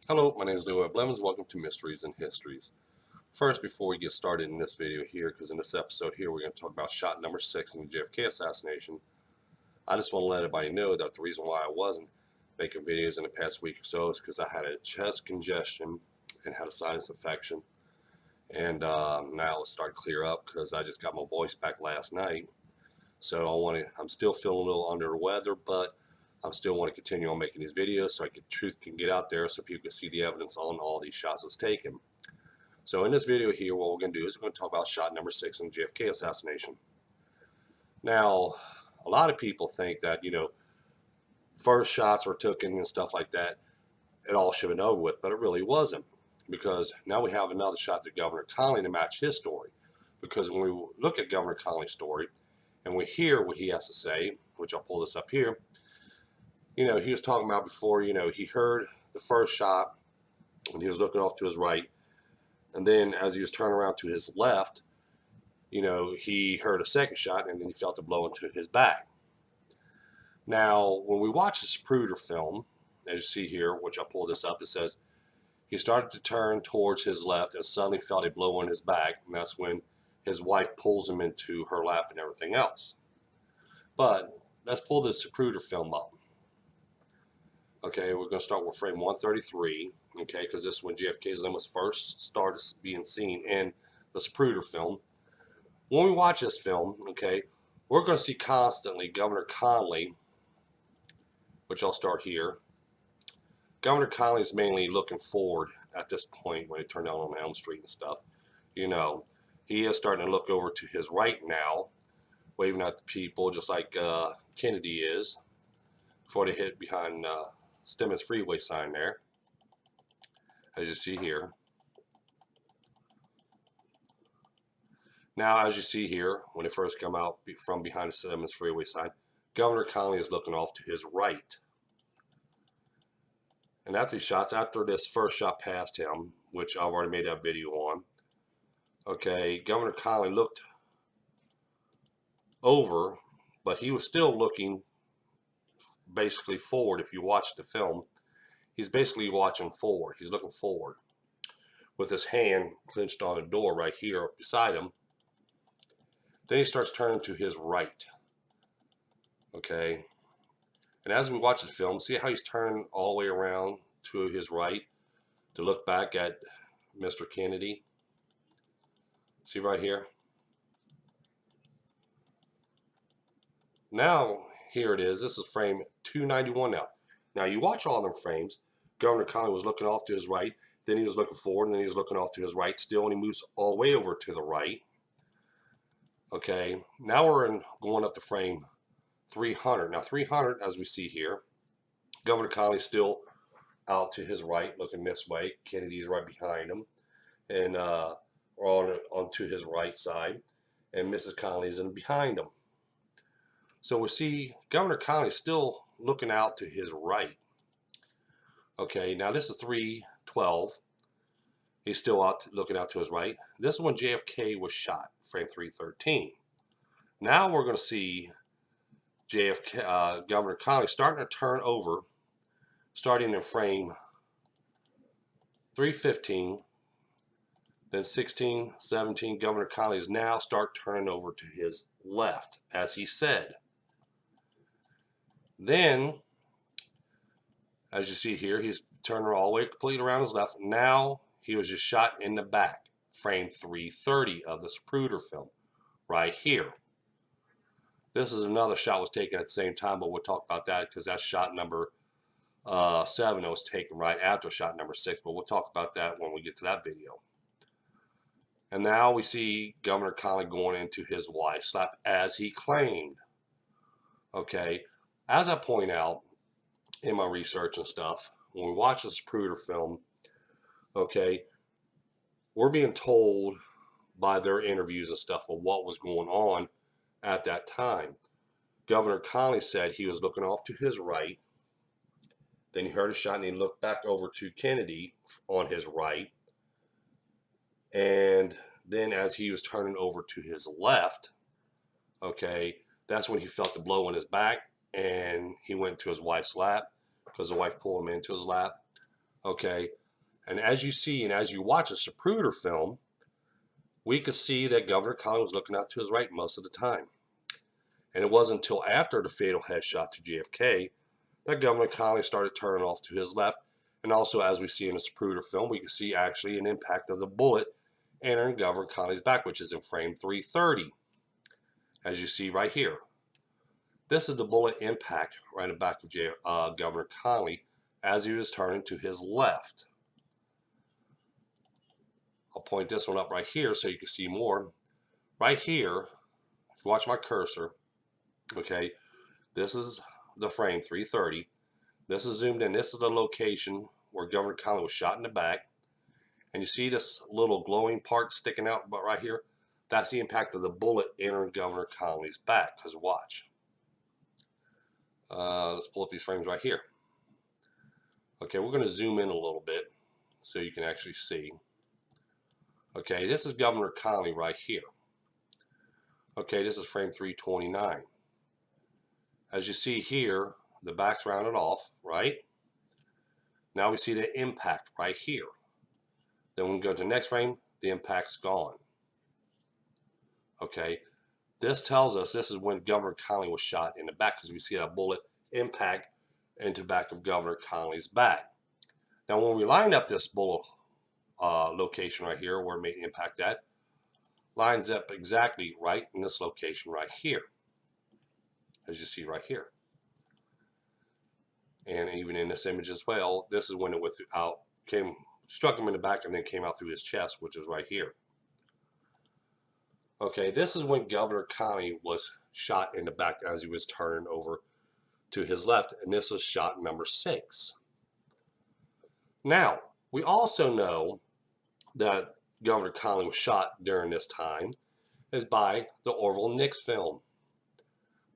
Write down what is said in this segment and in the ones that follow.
Hello, my name is Leroy Blevins. Welcome to Mysteries and Histories. First, before we get started in this video here, because in this episode here we're going to talk about shot number 6 in the JFK assassination, I just want to let everybody know that the reason why I wasn't making videos in the past week or so is because I had a chest congestion and had a sinus infection. And now it's starting to clear up because I just got my voice back last night. So I'm still feeling a little under the weather, but I still want to continue on making these videos so truth can get out there so people can see the evidence on all these shots was taken. So in this video here, what we're going to do is we're going to talk about shot number 6 in the JFK assassination. Now, a lot of people think that, first shots were taken and stuff like that, it all should have been over with, but it really wasn't. Because now we have another shot to Governor Connally to match his story. Because when we look at Governor Connally's story and we hear what he has to say, which I'll pull this up here, he was talking about before, he heard the first shot when he was looking off to his right. And then as he was turning around to his left, he heard a second shot and then he felt a blow into his back. Now, when we watch the Zapruder film, as you see here, which I'll pull this up, it says he started to turn towards his left and suddenly felt a blow on his back. And that's when his wife pulls him into her lap and everything else. But let's pull this Zapruder film up. Okay, we're going to start with frame 133, okay, because this is when JFK's limb was first started being seen in the Zapruder film. When we watch this film, okay, we're going to see constantly Governor Connally, which I'll start here. Governor Connally is mainly looking forward at this point when he turned down on Elm Street and stuff. He is starting to look over to his right now, waving at the people just like Kennedy is before they hit behind Stemmons Freeway sign there, as you see here. Now, as you see here, when it first come out from behind the Stemmons Freeway sign, Governor Connally is looking off to his right. And after these shots, after this first shot past him, which I've already made that video on, okay, Governor Connally looked over, but he was still looking basically forward. If you watch the film, he's basically watching forward. He's looking forward with his hand clenched on a door right here beside him. Then he starts turning to his right. Okay. And as we watch the film, see how he's turning all the way around to his right to look back at Mr. Kennedy? See right here? Now, here it is. This is frame 291 now. Now, you watch all them frames. Governor Connally was looking off to his right. Then he was looking forward, and then he was looking off to his right still, and he moves all the way over to the right. Okay, now we're going up to frame 300. Now, 300, as we see here, Governor Connally still out to his right, looking this way. Kennedy's right behind him, and on to his right side, and Mrs. Connally's in behind him. So we see Governor Connally still looking out to his right. Okay, now this is 312. He's still looking out to his right. This is when JFK was shot, frame 313. Now we're going to see Governor Connally starting to turn over, starting in frame 315. Then 16, 17, Governor Connally is now start turning over to his left, as he said. Then, as you see here, he's turning all the way completely around his left. Now he was just shot in the back, frame 330 of the Zapruder film, right here. This is another shot was taken at the same time, but we'll talk about that because that's shot number 7 that was taken right after shot number 6, but we'll talk about that when we get to that video. And now we see Governor Connally going into his wife's lap as he claimed. Okay, as I point out in my research and stuff, when we watch this Zapruder film, okay, we're being told by their interviews and stuff of what was going on at that time. Governor Connally said he was looking off to his right. Then he heard a shot and he looked back over to Kennedy on his right. And then as he was turning over to his left, okay, that's when he felt the blow on his back and he went to his wife's lap because the wife pulled him into his lap. Okay, and as you see and as you watch a Zapruder film, we could see that Governor Connally was looking out to his right most of the time. And it wasn't until after the fatal headshot to JFK that Governor Connally started turning off to his left. And also, as we see in the Zapruder film, we can see actually an impact of the bullet entering Governor Connally's back, which is in frame 330, as you see right here. This is the bullet impact right in the back of Governor Connally as he was turning to his left. I'll point this one up right here so you can see more. Right here, if you watch my cursor, okay, this is the frame 330. This is zoomed in. This is the location where Governor Connally was shot in the back. And you see this little glowing part sticking out right here? That's the impact of the bullet entering Governor Connally's back. Because watch. Let's pull up these frames right here. Okay, we're going to zoom in a little bit so you can actually see. Okay, this is Governor Connally right here. Okay, this is frame 329. As you see here, the back's rounded off, right? Now we see the impact right here. Then when we go to the next frame, the impact's gone. Okay, this tells us this is when Governor Connally was shot in the back because we see that bullet impact into the back of Governor Connally's back. Now when we lined up this bullet location right here where it made impact at, lines up exactly right in this location right here, as you see right here. And even in this image as well, this is when it went out, struck him in the back and then came out through his chest, which is right here. Okay, this is when Governor Connally was shot in the back as he was turning over to his left, and this was shot number 6. Now, we also know that Governor Connally was shot during this time is by the Orville Nix film.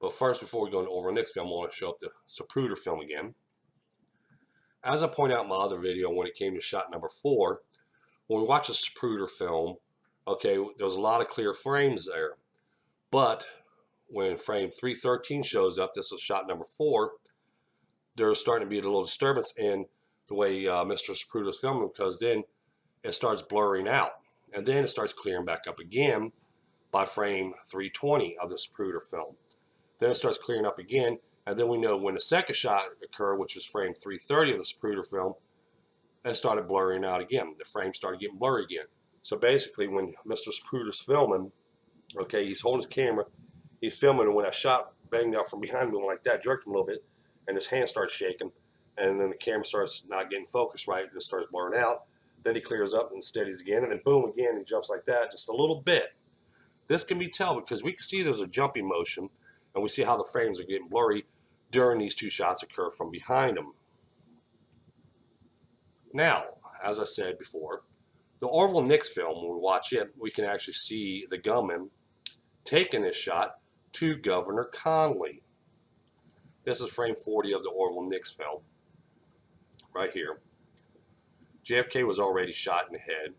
But first, before we go into Orville Nix film, I want to show up the Zapruder film again. As I pointed out in my other video when it came to shot number 4, when we watch a Zapruder film, okay, there's a lot of clear frames there. But when frame 313 shows up, this was shot number 4, there's starting to be a little disturbance in the way Mr. Zapruder's filming, because then it starts blurring out. And then it starts clearing back up again by frame 320 of the Zapruder film. Then it starts clearing up again, and then we know when the second shot occurred, which was frame 330 of the Zapruder film, it started blurring out again. The frame started getting blurry again. So basically, when Mr. Zapruder's filming, okay, he's holding his camera, he's filming, and when that shot banged out from behind me like that, jerked him a little bit, and his hand starts shaking, and then the camera starts not getting focused right, and it starts blurring out. Then he clears up and steadies again, and then boom, again, he jumps like that, just a little bit. This can be tell because we can see there's a jumping motion, and we see how the frames are getting blurry during these two shots occur from behind him. Now, as I said before, the Orville Nix film, when we watch it, we can actually see the gunman taking this shot to Governor Connally. This is frame 40 of the Orville Nix film, right here. JFK was already shot in the head.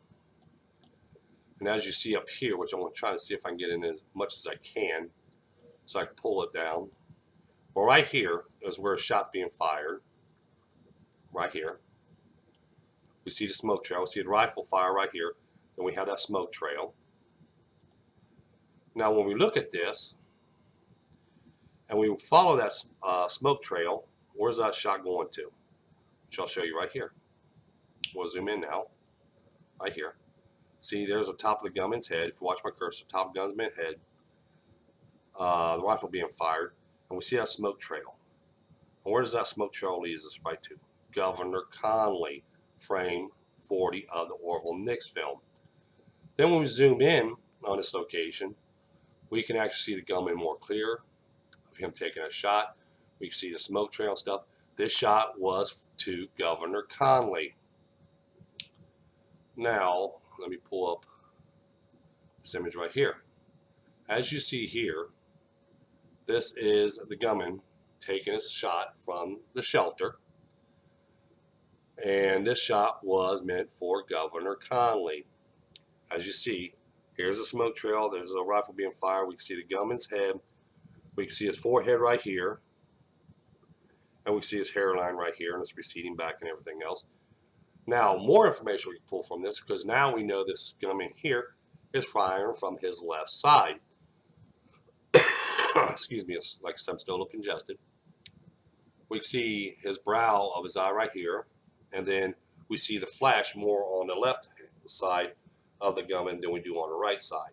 And as you see up here, which I'm going to try to see if I can get in as much as I can, so I can pull it down. Well, right here is where a shot's being fired. Right here. We see the smoke trail. We see the rifle fire right here. Then we have that smoke trail. Now, when we look at this, and we follow that smoke trail, where's that shot going to? Which I'll show you right here. We'll zoom in now. Right here. See, there's the top of the gunman's head. If you watch my cursor, top of the gunman's head. The rifle being fired. And we see that smoke trail. And where does that smoke trail lead us right to? Governor Connally, frame 40 of the Orville Nix film. Then when we zoom in on this location, we can actually see the gunman more clear of him taking a shot. We can see the smoke trail and stuff. This shot was to Governor Connally. Now, let me pull up this image right here. As you see here, this is the gunman taking a shot from the shelter. And this shot was meant for Governor Connally. As you see, here's a smoke trail. There's a rifle being fired. We can see the gunman's head. We can see his forehead right here. And we see his hairline right here, and it's receding back and everything else. Now, more information we can pull from this, because now we know this gunman here is firing from his left side. Excuse me, like I said, I'm still a little congested. We see his brow of his eye right here, and then we see the flash more on the left side of the gunman than we do on the right side.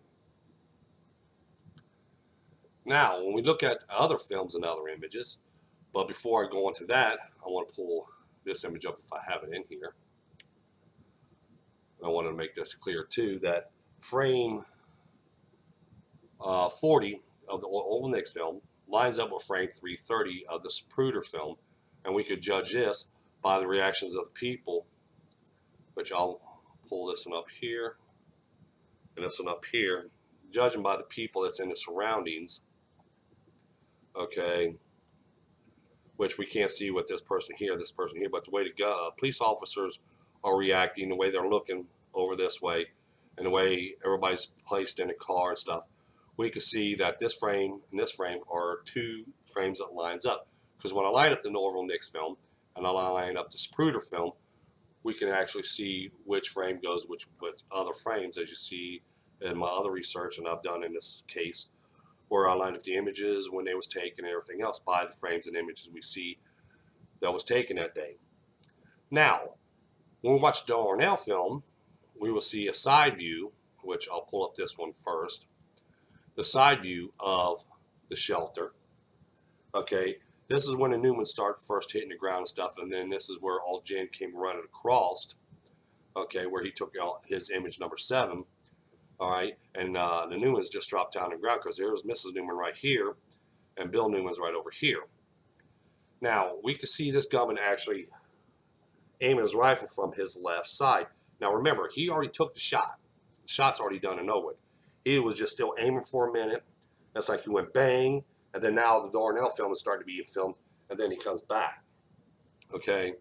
Now, when we look at other films and other images, but before I go into that, I want to pull this image up if I have it in here. I want to make this clear too, that frame 40 of the Oval Knicks film lines up with frame 330 of the Zapruder film, and we could judge this by the reactions of the people, which I'll pull this one up here and this one up here, judging by the people that's in the surroundings, okay, which we can't see with this person here, but the way to go, police officers are reacting, the way they're looking over this way, and the way everybody's placed in a car and stuff. We can see that this frame and this frame are two frames that lines up. Because when I line up the Norville Knicks film and I line up the Zapruder film, we can actually see which frame goes with other frames, as you see in my other research, and I've done in this case, where I lined up the images when they was taken and everything else by the frames and images we see that was taken that day. Now, when we watch the Darnell film, we will see a side view, which I'll pull up this one first. The side view of the shelter. Okay, this is when the Newman started first hitting the ground and stuff, and then this is where Old Jen came running across. Okay, where he took his image number 7. All right, and the Newmans just dropped down on the ground because there's Mrs. Newman right here, and Bill Newman's right over here. Now we can see this gunman actually aiming his rifle from his left side. Now remember, he already took the shot. The shot's already done and over with. He was just still aiming for a minute. That's like he went bang, and then now the Darnell film is starting to be filmed, and then he comes back. Okay,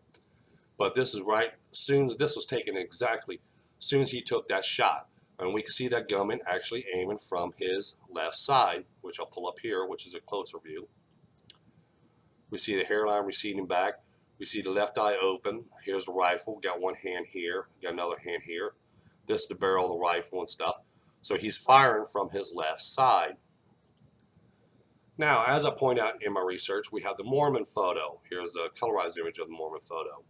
but this is right soon as this was taken exactly as soon as he took that shot, and we can see that gunman actually aiming from his left side, which I'll pull up here, which is a closer view. We see the hairline receding back. We see the left eye open. Here's the rifle. Got one hand here. Got another hand here. This is the barrel of the rifle and stuff. So he's firing from his left side. Now, as I point out in my research, we have the Mormon photo. Here's the colorized image of the Mormon photo.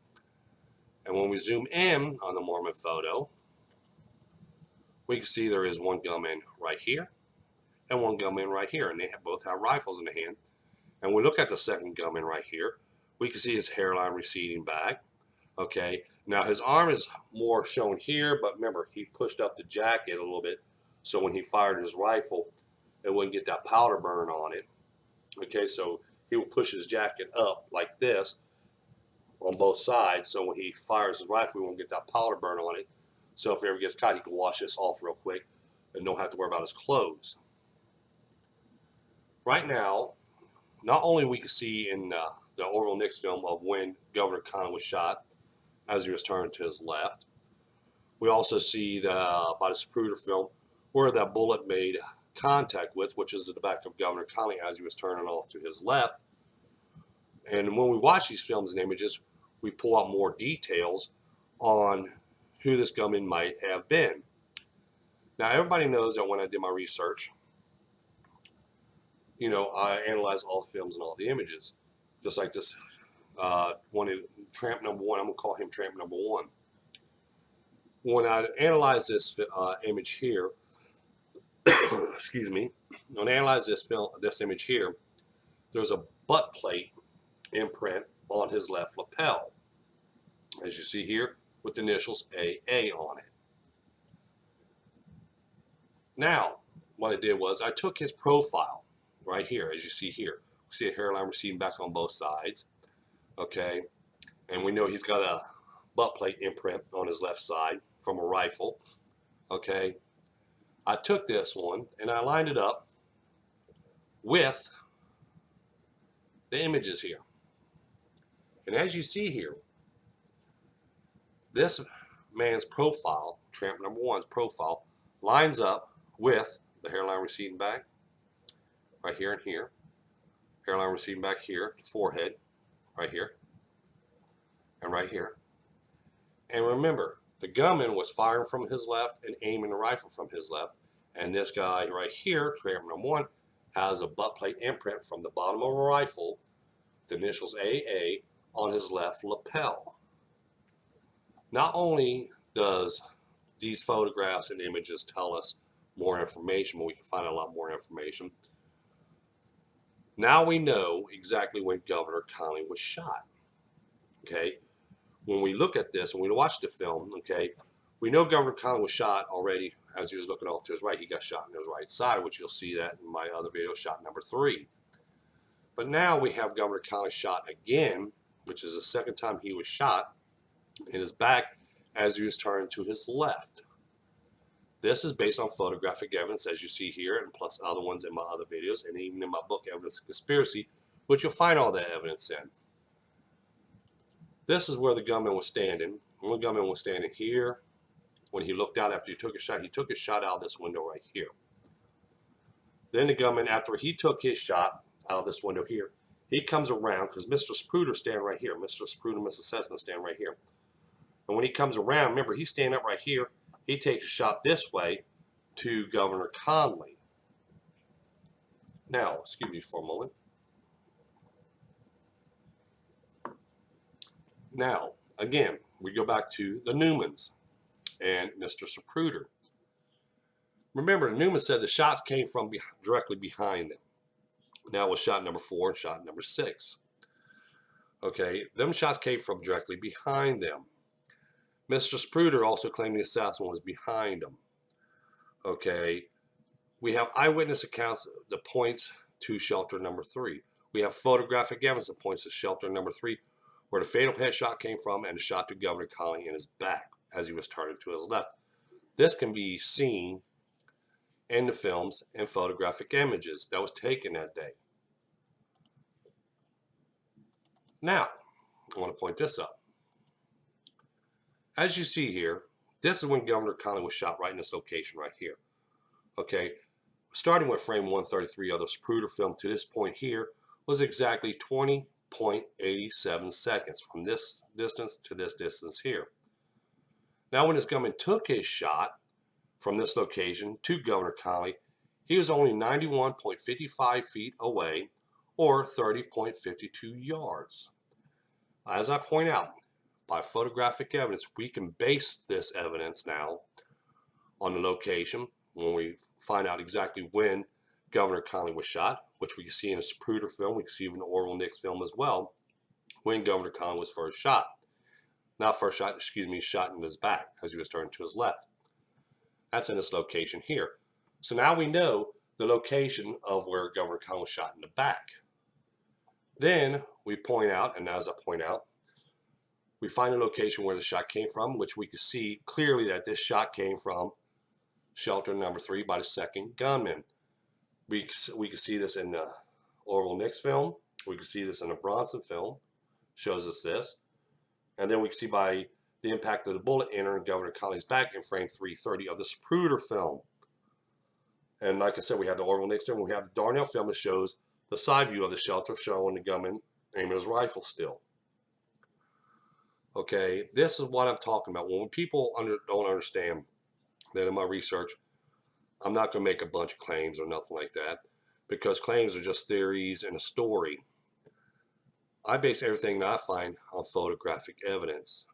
And when we zoom in on the Mormon photo, we can see there is one gunman right here and one gunman right here. And they both have rifles in the hand. And we look at the second gunman right here. We can see his hairline receding back. Okay, now his arm is more shown here, but remember, he pushed up the jacket a little bit, so when he fired his rifle, it wouldn't get that powder burn on it. Okay, so he will push his jacket up like this on both sides, so when he fires his rifle, he won't get that powder burn on it. So if he ever gets caught, he can wash this off real quick and don't have to worry about his clothes. Right now, not only we can see in the Orville Nix film of when Governor Connell was shot as he was turned to his left. We also see by the Zapruder film where that bullet made contact with, which is at the back of Governor Connolly as he was turning off to his left. And when we watch these films and images, we pull out more details on who this gunman might have been. Now, everybody knows that when I did my research, you know, I analyzed all the films and all the images. Just like this one, Tramp number 1, I'm going to call him Tramp number 1. When I analyze this image here, excuse me, when I analyze this image here, there's a butt plate imprint on his left lapel, as you see here, with the initials AA on it. Now, what I did was I took his profile right here, as you see here. We see a hairline receding back on both sides, okay? And we know he's got a butt plate imprint on his left side from a rifle, okay? I took this one and I lined it up with the images here. And as you see here, this man's profile, Tramp number 1's profile, lines up with the hairline receding back, right here and here. Hairline receding back here, forehead, right here, and right here. And remember, the gunman was firing from his left and aiming the rifle from his left. And this guy right here, tramp number 1, has a butt plate imprint from the bottom of a rifle, the initials AA, on his left lapel. Not only does these photographs and images tell us more information, but we can find a lot more information. Now we know exactly when Governor Connally was shot. Okay, when we look at this, when we watch the film, okay, we know Governor Connally was shot already as he was looking off to his right. He got shot in his right side, which you'll see that in my other video, shot number 3. But now we have Governor Connally shot again, which is the second time he was shot in his back as he was turning to his left. This is based on photographic evidence, as you see here, and plus other ones in my other videos, and even in my book, Evidence of Conspiracy, which you'll find all that evidence in. This is where the gunman was standing. One gunman was standing here. When he looked out after he took a shot out this window right here. Then the gunman, after he took his shot out of this window here, he comes around, because Mr. Spruder's standing right here. Mr. Spruder and Mrs. Sessman standing right here. And when he comes around, remember, he's standing up right here. He takes a shot this way to Governor Connally. Now, excuse me for a moment. Now, again, we go back to the Newmans and Mr. Spruder. Remember, Newman said the shots came from directly behind them. That was shot number 4 and shot number 6. Okay, them shots came from directly behind them. Mr. Spruder also claimed the assassin was behind him. Okay, we have eyewitness accounts that points to shelter number 3. We have photographic evidence that points to shelter number 3, where the fatal headshot came from and the shot to Governor Connally in his back as he was turning to his left. This can be seen in the films and photographic images that was taken that day. Now, I want to point this up. As you see here, this is when Governor Connally was shot, right in this location right here. Okay, starting with frame 133 of the Spruder film to this point here was exactly 20.87 seconds from this distance to this distance here. Now when this gunman took his shot from this location to Governor Connally, he was only 91.55 feet away, or 30.52 yards. As I point out, by photographic evidence, we can base this evidence now on the location when we find out exactly when Governor Connally was shot, which we can see in a Spruder film, we can see in the Orville Nix film as well, when Governor Connally was first shot. Not first shot, excuse me, shot in his back as he was turning to his left. That's in this location here. So now we know the location of where Governor Connally was shot in the back. Then we point out, and as I point out, we find a location where the shot came from, which we can see clearly that this shot came from shelter number 3 by the second gunman. We can see this in the Orville Nix film. We can see this in the Bronson film. Shows us this. And then we can see by the impact of the bullet entering Governor Connally's back in frame 330 of the Spruder film. And like I said, we have the Orville Nix film. We have the Darnell film that shows the side view of the shelter showing the gunman aiming his rifle still. Okay, this is what I'm talking about. When people don't understand that in my research, I'm not going to make a bunch of claims or nothing like that, because claims are just theories and a story. I base everything that I find on photographic evidence.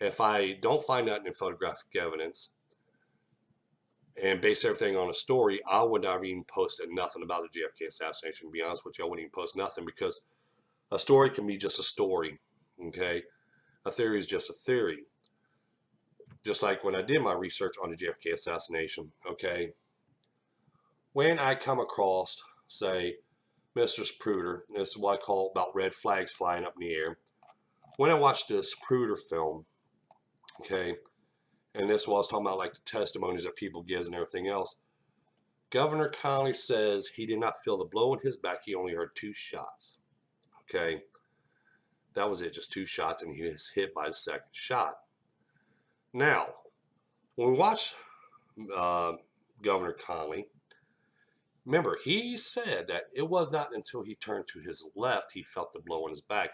If I don't find nothing in photographic evidence and base everything on a story, I would not even post nothing about the JFK assassination. To be honest with you, I wouldn't even post nothing, because a story can be just a story, okay? A theory is just a theory. Just like when I did my research on the JFK assassination, okay? When I come across, say, Mr. Spruder, this is what I call about red flags flying up in the air. When I watched the Spruder film, okay, and this was talking about like the testimonies that people gives and everything else, Governor Connally says he did not feel the blow in his back. He only heard 2 shots, okay? That was it, just 2 shots, and he was hit by the second shot. Now, when we watch Governor Connally, remember, he said that it was not until he turned to his left he felt the blow in his back.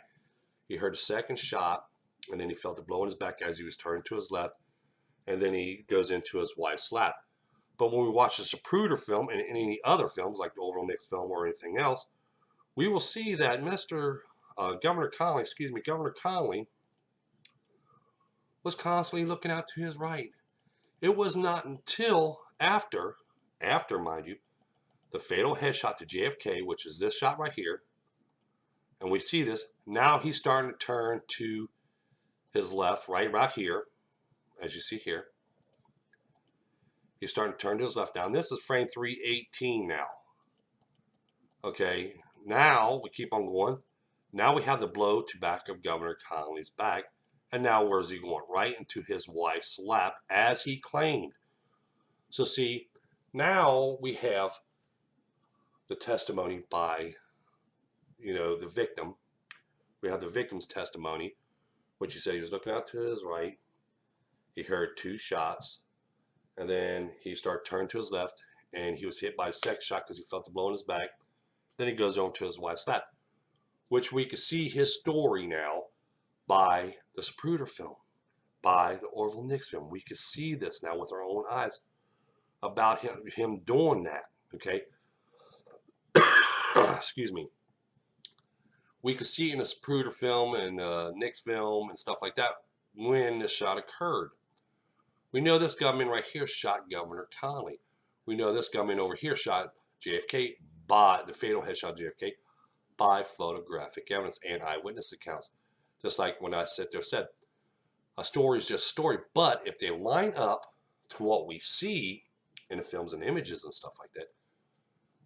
He heard a second shot, and then he felt the blow in his back as he was turning to his left, and then he goes into his wife's lap. But when we watch the Zapruder film and any other films like the Orville Nix film or anything else, we will see that Governor Connolly was constantly looking out to his right. It was not until after, mind you, the fatal headshot to JFK, which is this shot right here, and we see this, now he's starting to turn to his left, right here, as you see here. He's starting to turn to his left now. And this is frame 318 now. Okay, now we keep on going. Now we have the blow to back of Governor Connolly's back. And now where's he going? Right into his wife's lap, as he claimed. So see, now we have the testimony by, the victim. We have the victim's testimony, which he said he was looking out to his right. He heard 2 shots, and then he started turning to his left, and he was hit by a second shot because he felt the blow in his back. Then he goes over to his wife's lap, which we can see his story now by the Zapruder film, by the Orville Nix film. We can see this now with our own eyes about him doing that, okay? Excuse me. We could see in the Zapruder film and the Nix film and stuff like that when this shot occurred. We know this gunman right here shot Governor Connolly. We know this gunman over here shot JFK by the fatal headshot JFK by photographic evidence and eyewitness accounts. Just like when I sit there said, a story is just a story, but if they line up to what we see in the films and images and stuff like that,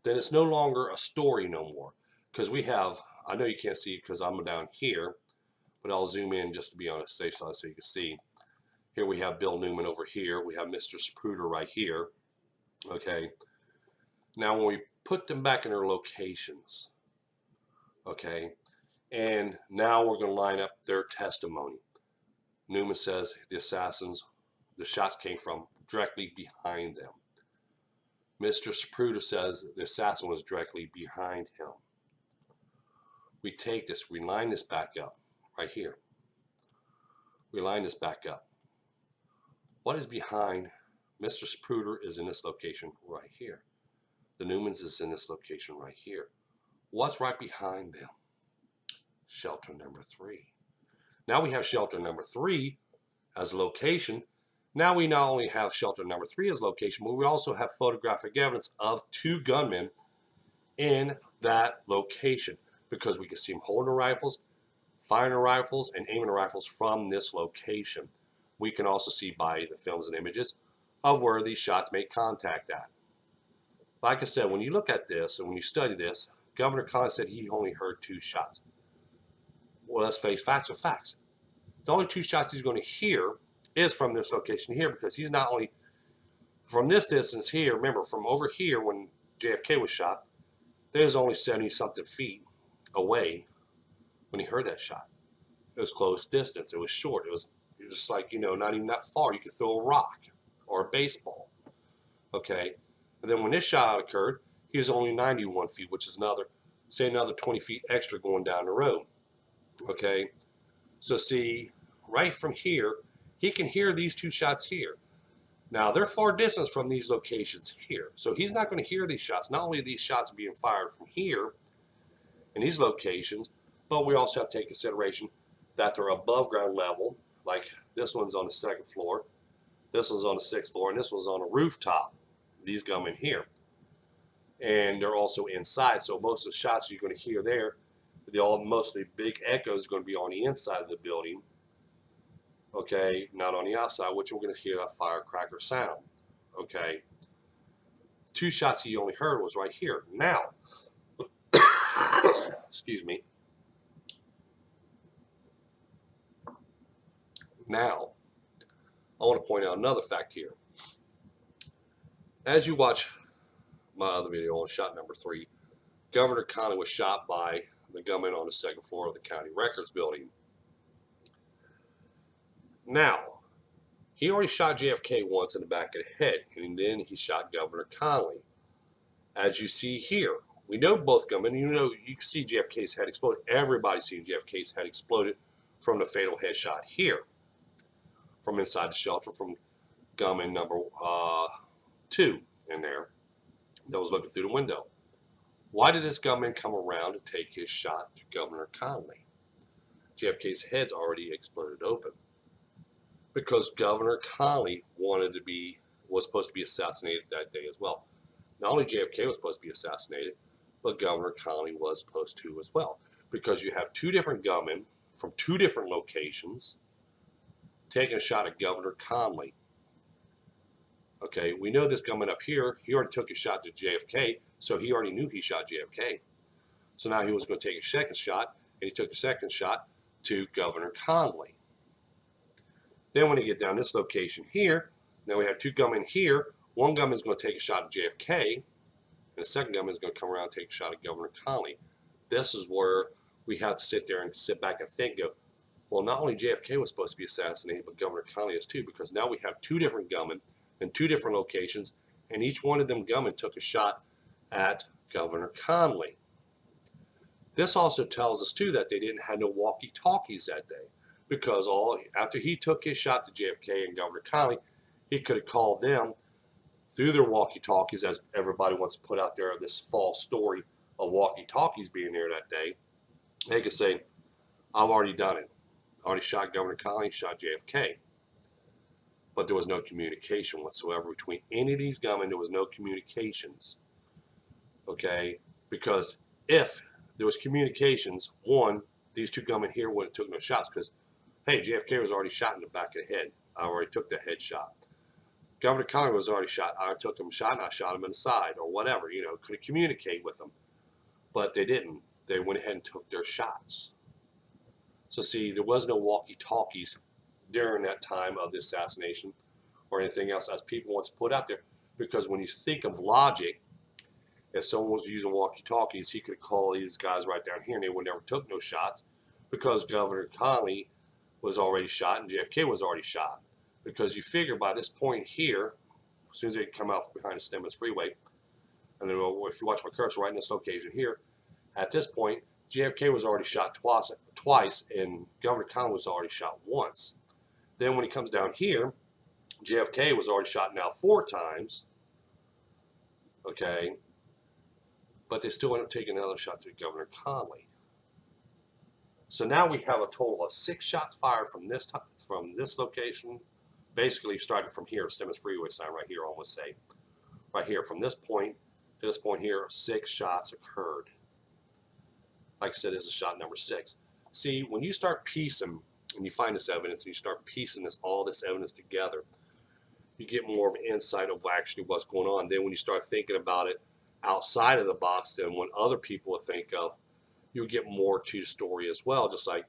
then it's no longer a story no more. Because we have, I know you can't see because I'm down here, but I'll zoom in just to be on a safe side so you can see. Here we have Bill Newman over here. We have Mr. Zapruder right here. Okay. Now when we put them back in their locations, okay, and now we're going to line up their testimony. Newman says the shots came from directly behind them. Mr. Zapruder says the assassin was directly behind him. We take this, we line this back up right here. We line this back up. What is behind Mr. Zapruder is in this location right here. The Newmans is in this location right here. What's right behind them? Shelter number 3. Now we have shelter number 3 as a location. Now we not only have shelter number 3 as a location, but we also have photographic evidence of 2 gunmen in that location because we can see them holding the rifles, firing the rifles, and aiming the rifles from this location. We can also see by the films and images of where these shots made contact at. Like I said, when you look at this and when you study this, Governor Connolly said he only heard 2 shots. Well, let's face facts with facts. The only 2 shots he's going to hear is from this location here because he's not only from this distance here. Remember, from over here when JFK was shot, there's only 70-something feet away when he heard that shot. It was close distance. It was short. It was just like, not even that far. You could throw a rock or a baseball. Okay? And then when this shot occurred, he was only 91 feet, which is another 20 feet extra going down the road. Okay? So see, right from here, he can hear these 2 shots here. Now, they're far distance from these locations here. So he's not going to hear these shots. Not only are these shots being fired from here in these locations, but we also have to take consideration that they're above ground level. Like this one's on the 2nd floor, this one's on the 6th floor, and this one's on a rooftop. These gunmen here. And they're also inside. So most of the shots you're going to hear there, mostly big echoes are going to be on the inside of the building. Okay, not on the outside, which we're going to hear that firecracker sound. Okay, 2 shots he only heard was right here. Now, excuse me. Now, I want to point out another fact here. As you watch my other video on shot number 3, Governor Connolly was shot by the gunman on the 2nd floor of the county records building. Now, he already shot JFK once in the back of the head, and then he shot Governor Connolly. As you see here, we know both gunmen. You can see JFK's head exploded. Everybody's seen JFK's head exploded from the fatal headshot here, from inside the shelter, from gunman number 2 in there that was looking through the window. Why did this gunman come around to take his shot to Governor Connally? JFK's head's already exploded open. Because Governor Connally was supposed to be assassinated that day as well. Not only JFK was supposed to be assassinated, but Governor Connally was supposed to as well. Because you have 2 different gunmen from 2 different locations taking a shot at Governor Connally. Okay, we know this gunman up here, he already took a shot to JFK, so he already knew he shot JFK. So now he was going to take a second shot, and he took the second shot to Governor Connally. Then when you get down this location here, now we have 2 gunmen here. One gunman is going to take a shot at JFK, and the second gunman is going to come around and take a shot at Governor Connally. This is where we have to sit there and sit back and think, go, well, not only JFK was supposed to be assassinated, but Governor Connally is too, because now we have 2 different gunmen in 2 different locations, and each one of them gunmen took a shot at Governor Connally. This also tells us too that they didn't have no walkie-talkies that day, because after he took his shot to JFK and Governor Connally, he could have called them through their walkie-talkies, as everybody wants to put out there this false story of walkie-talkies being there that day. They could say, I've already done it. I already shot Governor Connally, shot JFK. But there was no communication whatsoever between any of these gunmen. There was no communications. Okay? Because if there was communications, one, these 2 gunmen here wouldn't have took no shots, because, hey, JFK was already shot in the back of the head. I already took the headshot. Governor Connally was already shot. I took him shot, and I shot him in the side, or whatever. You know, could communicate with them. But they didn't. They went ahead and took their shots. So see, there was no walkie-talkies during that time of the assassination or anything else, as people want to put out there. Because when you think of logic, if someone was using walkie-talkies, he could call these guys right down here, and they would never took no shots, because Governor Connally was already shot and JFK was already shot. Because you figure by this point here, as soon as they come out behind the Stemmons Freeway, and then if you watch my cursor right in this location here, at this point, JFK was already shot twice, and Governor Connally was already shot once. Then when he comes down here, JFK was already shot now 4 times. Okay, but they still end up taking another shot to Governor Connally. So now we have a total of 6 shots fired from this location. Basically started from here, Stemmons Freeway sign right here, I almost say. Right here, from this point to this point here, 6 shots occurred. Like I said, this is shot number 6. See, when you start piecing, and you find this evidence, and you start piecing all this evidence together, you get more of an insight of actually what's going on. Then when you start thinking about it outside of the box than what other people would think of, you'll get more to the story as well. Just like,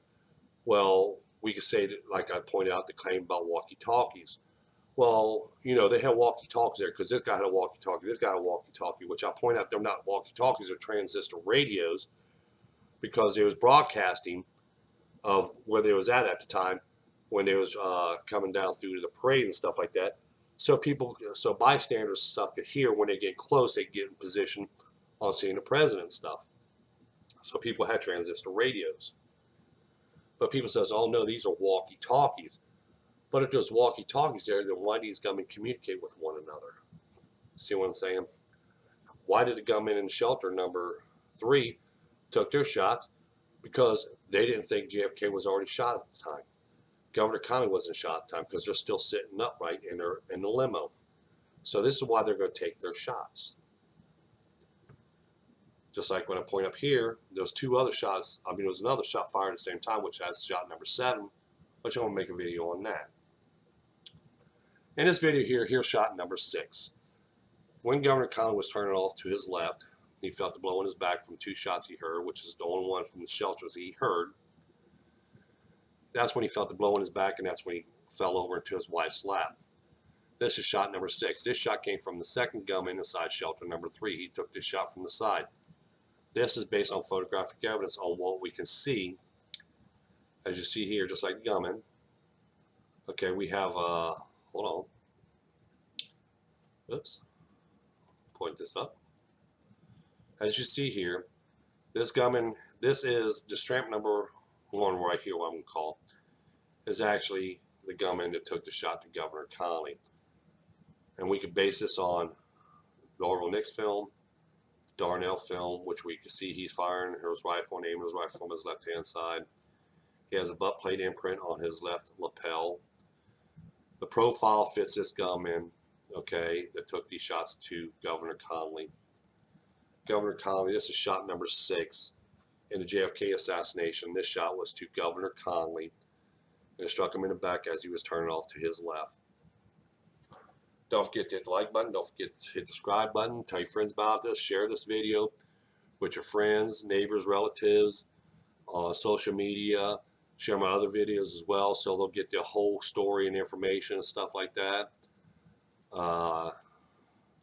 well, we could say that, like I pointed out, the claim about walkie-talkies. Well, you know, they had walkie-talkies there because this guy had a walkie-talkie, this guy had a walkie-talkie, which I'll point out they're not walkie-talkies, they're transistor radios, because it was broadcasting of where they was at the time when they was coming down through the parade and stuff like that. So bystanders and stuff could hear when they get close, they get in position on seeing the president and stuff. So people had transistor radios. But people says, oh no, these are walkie-talkies. But if there's walkie-talkies there, then why do these gunmen communicate with one another? See what I'm saying? Why did the gunmen in shelter number 3 took their shots? Because they didn't think JFK was already shot at the time. Governor Connally wasn't shot at the time because they're still sitting upright in the limo. So this is why they're going to take their shots. Just like when I point up here, there's 2 other shots. I mean, there was another shot fired at the same time, which has shot number 7, which I'm going to make a video on that. In this video here, here's shot number 6. When Governor Connally was turning off to his left, he felt the blow in his back from 2 shots he heard, which is the only one from the shelters he heard. That's when he felt the blow in his back, and that's when he fell over into his wife's lap. This is shot number 6. This shot came from the second gunman inside shelter number 3. He took this shot from the side. This is based on photographic evidence on what we can see. As you see here, just like gunman. Okay, we have, hold on. Oops. Point this up. As you see here, this gunman, this is the strap number one right here, what I'm going to call, is actually the gunman that took the shot to Governor Connally. And we could base this on the Orville Nix film, Darnell film, which we can see he's firing his rifle and aiming his rifle from his left-hand side. He has a butt plate imprint on his left lapel. The profile fits this gunman, okay, that took these shots to Governor Connally. Governor Connally, this is shot number 6 in the JFK assassination. This shot was to Governor Connally, and it struck him in the back as he was turning off to his left. Don't forget to hit the like button. Don't forget to hit the subscribe button. Tell your friends about this. Share this video with your friends, neighbors, relatives, on social media. Share my other videos as well, so they'll get the whole story and information and stuff like that.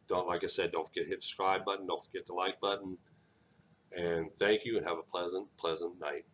Like I said, don't forget to hit the subscribe button. Don't forget the like button. And thank you, and have a pleasant night.